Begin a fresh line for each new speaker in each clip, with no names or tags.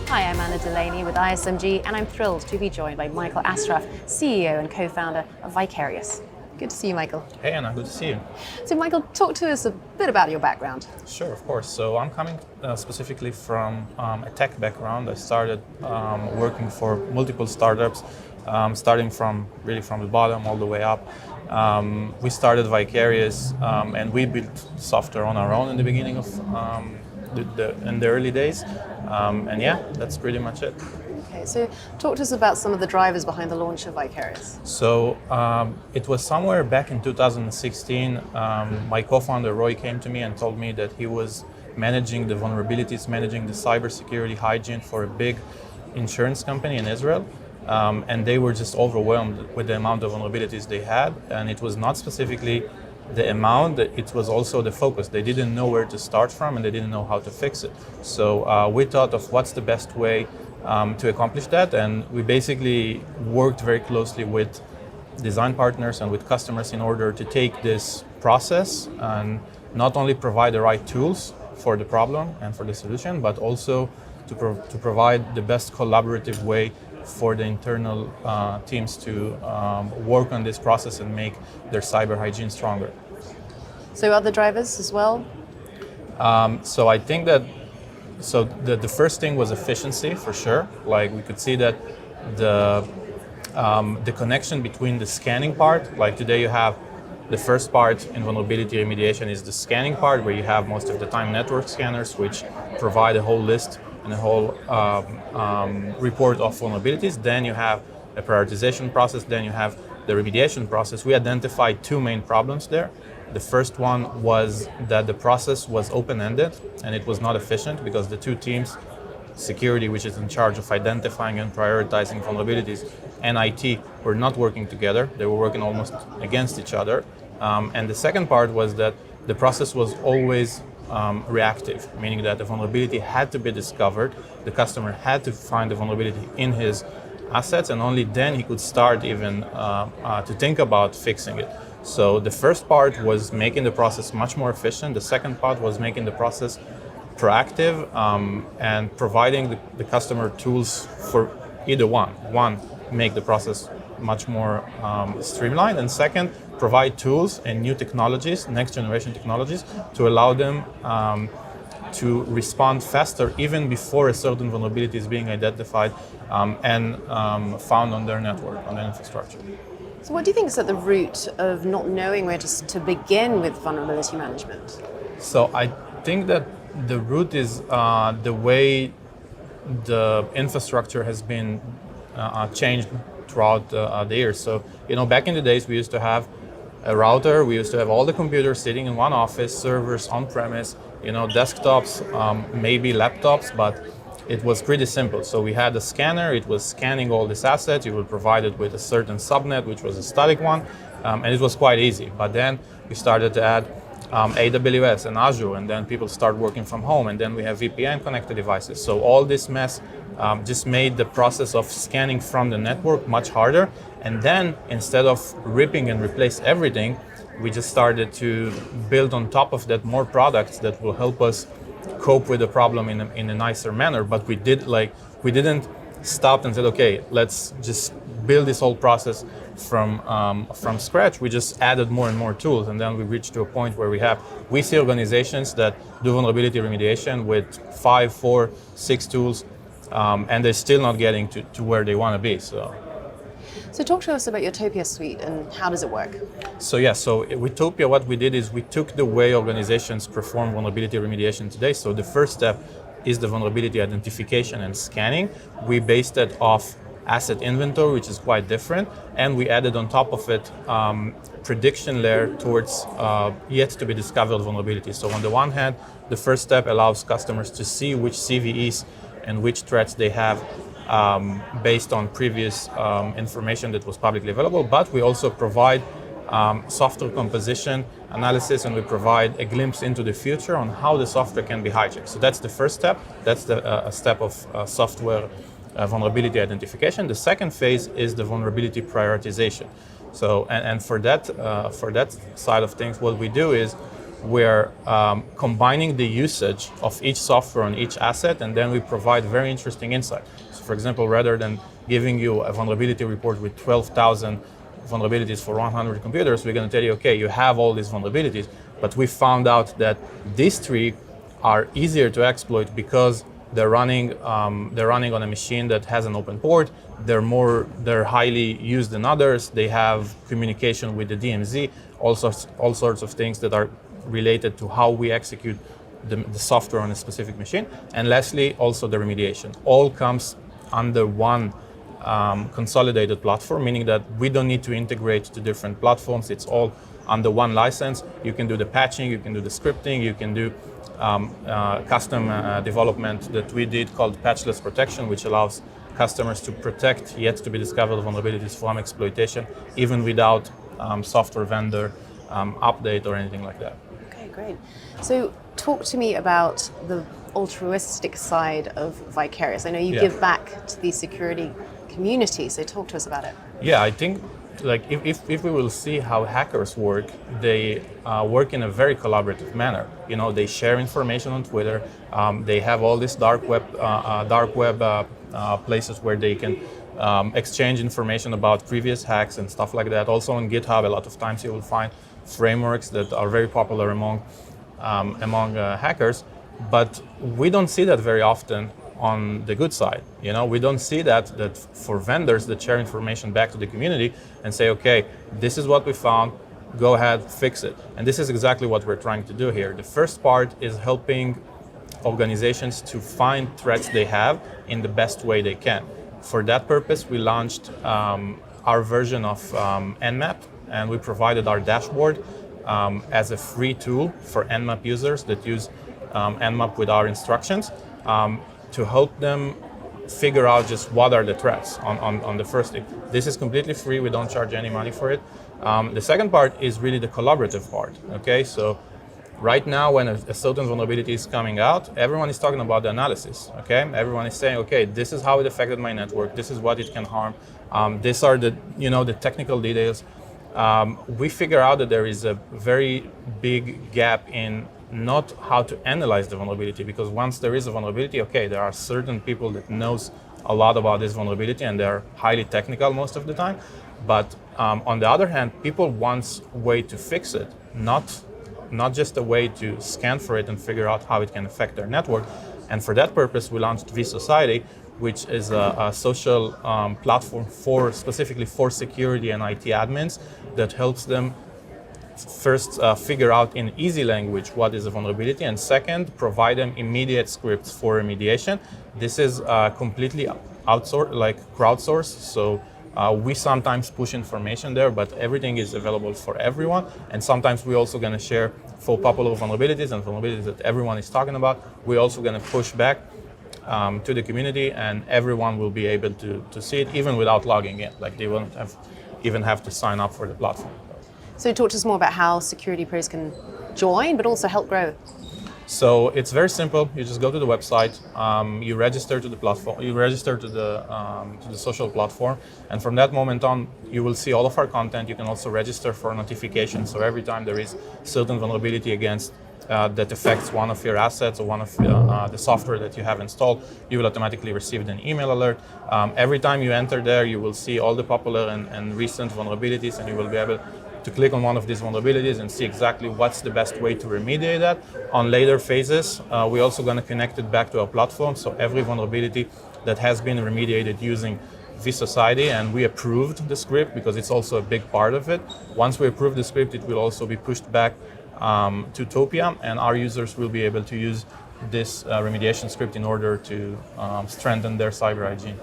Hi, I'm Anna Delaney with ISMG, and I'm thrilled to be joined by Michael Assraf, CEO and co-founder of Vicarius. Good to see you, Michael.
Hey Anna, good to see you.
So Michael, talk to us a bit about your background.
Sure, of course. So I'm coming specifically from a tech background. I started working for multiple startups, starting from the bottom all the way up. We started Vicarius and we built software on our own in the beginning of in the early days. And yeah, that's pretty much it.
Okay, so talk to us about some of the drivers behind the launch of Vicarius.
So it was somewhere back in 2016, my co-founder Roy came to me and told me that he was managing the vulnerabilities, managing the cybersecurity hygiene for a big insurance company in Israel. And they were just overwhelmed with the amount of vulnerabilities they had. And it was not specifically the amount, it was also the focus. They didn't know where to start from and they didn't know how to fix it. So we thought of what's the best way to accomplish that, and we basically worked very closely with design partners and with customers in order to take this process and not only provide the right tools for the problem and for the solution, but also to provide the best collaborative way for the internal teams to work on this process and make their cyber hygiene stronger.
So other drivers as well?
So I think that the first thing was efficiency for sure. Like we could see that the connection between the scanning part, like today you have the first part in vulnerability remediation is the scanning part, where you have most of the time network scanners which provide a whole list and a whole report of vulnerabilities. Then you have a prioritization process, then you have the remediation process. We identified two main problems there. The first one was that the process was open-ended and it was not efficient because the two teams, security, which is in charge of identifying and prioritizing vulnerabilities, and IT were not working together. They were working almost against each other. And the second part was that the process was always reactive, meaning that the vulnerability had to be discovered, the customer had to find the vulnerability in his assets, and only then he could start even to think about fixing it. So the first part was making the process much more efficient. The second part was making the process proactive and providing the customer tools for either one. One, make the process much more streamlined, and second, provide tools and new technologies, next generation technologies, to allow them to respond faster even before a certain vulnerability is being identified and found on their network, on their infrastructure.
So what do you think is at the root of not knowing where to begin with vulnerability management?
So I think that the root is the way the infrastructure has been changed throughout the years. So, back in the days we used to have a router, we used to have all the computers sitting in one office, servers on-premise, desktops, maybe laptops, but it was pretty simple. So we had a scanner, it was scanning all these assets, you were provided with a certain subnet, which was a static one, and it was quite easy. But then we started to add AWS and Azure, and then people start working from home, and then we have VPN connected devices. So all this mess just made the process of scanning from the network much harder. And then instead of ripping and replace everything, we just started to build on top of that more products that will help us cope with the problem in a nicer manner. But we didn't stop and said, okay, let's just build this whole process from scratch. We just added more and more tools, and then we reached to a point where we see organizations that do vulnerability remediation with 5, 4, 6 tools, and they're still not getting to where they want to be.
So talk to us about your Topia suite and how does it work?
So with Topia, what we did is we took the way organizations perform vulnerability remediation today. So the first step is the vulnerability identification and scanning. We based it off asset inventory, which is quite different, and we added on top of it prediction layer towards yet to be discovered vulnerabilities. So on the one hand, the first step allows customers to see which CVEs and which threats they have based on previous information that was publicly available, but we also provide software composition analysis, and we provide a glimpse into the future on how the software can be hijacked. So that's the first step. That's a step of software vulnerability identification. The second phase is the vulnerability prioritization. So, and for that side of things, what we do is we're combining the usage of each software on each asset, and then we provide very interesting insight. So for example, rather than giving you a vulnerability report with 12,000 vulnerabilities for 100 computers, we're going to tell you, okay, you have all these vulnerabilities, but we found out that these three are easier to exploit because they're running on a machine that has an open port. They're highly used than others. They have communication with the DMZ, all sorts of things that are related to how we execute the software on a specific machine. And lastly, also the remediation. All comes under one consolidated platform, meaning that we don't need to integrate to different platforms. It's all under one license. You can do the patching, you can do the scripting, you can do custom development that we did called patchless protection, which allows customers to protect yet to be discovered vulnerabilities from exploitation, even without software vendor update or anything like that.
Okay, great. So talk to me about the altruistic side of Vicarius. I know you give back to the security community, so talk to us about it.
Yeah, I think like if we will see how hackers work, they work in a very collaborative manner. You know, they share information on Twitter. They have all these dark web places where they can exchange information about previous hacks and stuff like that. Also on GitHub, a lot of times you will find frameworks that are very popular among hackers. But we don't see that very often on the good side. You know, we don't see that for vendors that share information back to the community and say, okay, this is what we found, go ahead, fix it. And this is exactly what we're trying to do here. The first part is helping organizations to find threats they have in the best way they can. For that purpose, we launched our version of Nmap, and we provided our dashboard as a free tool for Nmap users that use Nmap with our instructions to help them figure out just what are the threats on the first thing. This is completely free, we don't charge any money for it. The second part is really the collaborative part, okay? So right now when a certain vulnerability is coming out, everyone is talking about the analysis, okay? Everyone is saying, okay, this is how it affected my network, this is what it can harm, these are the technical details. We figure out that there is a very big gap in not how to analyze the vulnerability, because once there is a vulnerability, okay, there are certain people that knows a lot about this vulnerability and they're highly technical most of the time. But on the other hand, people want a way to fix it, not just a way to scan for it and figure out how it can affect their network. And for that purpose, we launched vsociety, which is a social platform specifically for security and IT admins that helps them first figure out in easy language what is a vulnerability, and second, provide them immediate scripts for remediation. This is completely crowdsourced, so we sometimes push information there, but everything is available for everyone. And sometimes we're also going to share for popular vulnerabilities and vulnerabilities that everyone is talking about. We're also going to push back to the community, and everyone will be able to see it even without logging in. Like they won't even have to sign up for the platform.
So talk to us more about how security pros can join, but also help grow.
So it's very simple. You just go to the website, you register to the platform, you register to the social platform, and from that moment on, you will see all of our content. You can also register for notifications. So every time there is certain vulnerability against that affects one of your assets or one of the software that you have installed, you will automatically receive an email alert. Every time you enter there, you will see all the popular and recent vulnerabilities, and you will be able to click on one of these vulnerabilities and see exactly what's the best way to remediate that. On later phases, we're also going to connect it back to our platform. So every vulnerability that has been remediated using vsociety, and we approved the script because it's also a big part of it. Once we approve the script, it will also be pushed back to Topia, and our users will be able to use this remediation script in order to strengthen their cyber hygiene.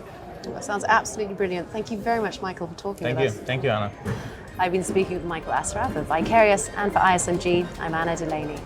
That sounds absolutely brilliant. Thank you very much, Michael, for talking with us.
Thank you, Anna.
I've been speaking with Michael Assraf of Vicarius, and for ISMG, I'm Anna Delaney.